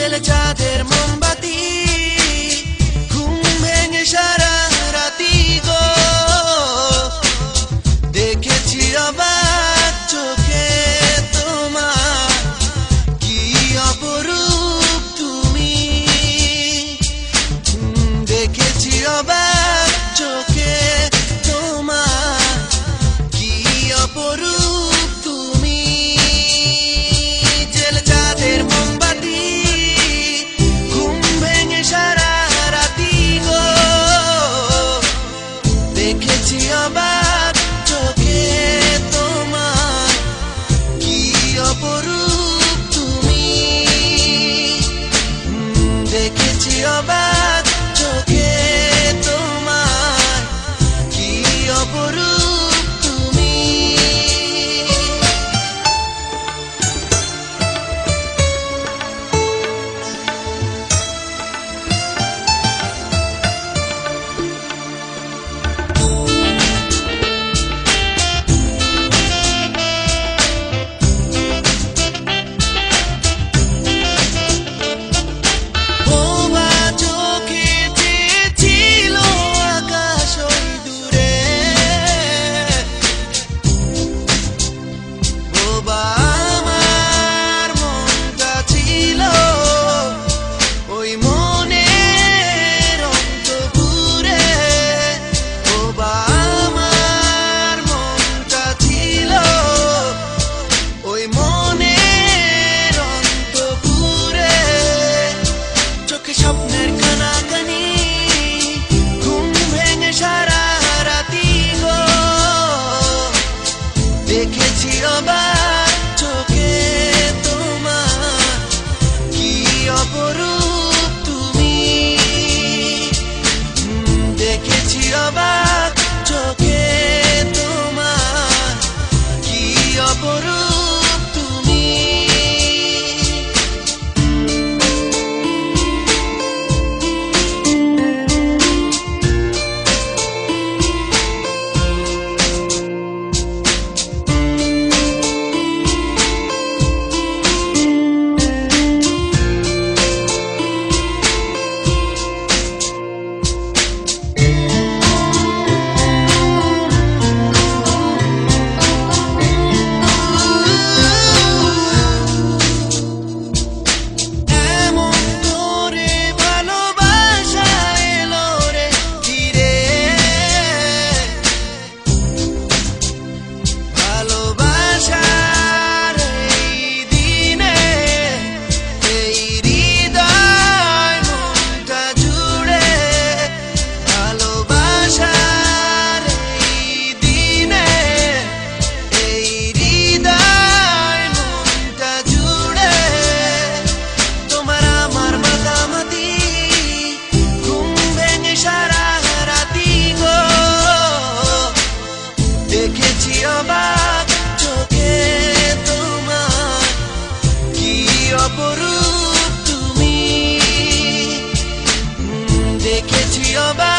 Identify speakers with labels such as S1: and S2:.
S1: জেলে চাঁদের মোমবাতি ঘুম ভেঙে সারা রাতি গো দেখেছি অবাক চোখে তোমার কি অপরূপ তুমি দেখেছি অবাক চোখে তোমার কি অপরূপ তুমি জেলে চাঁদের মোমবাতি ঘুম ভেঙে সারা রাতি গো দেখেছি অবাক চোখে তোমার কি অপরূপ তুমি দেখেছি অবাক চোখে তোমার কি অপরূপ তুমি স্বপ্নের কানাকানি ঘুম ভেঙে সারা রাতি গো দেখেছি অবাক চোখে তোমার কি অপরূপ তুমি দেখেছি অবাক চোখে তোমার কি অপরূপ তুমি দেখেছি অবাক চোখে তোমার কি অপরূপ তুমি দেখেছি অবাক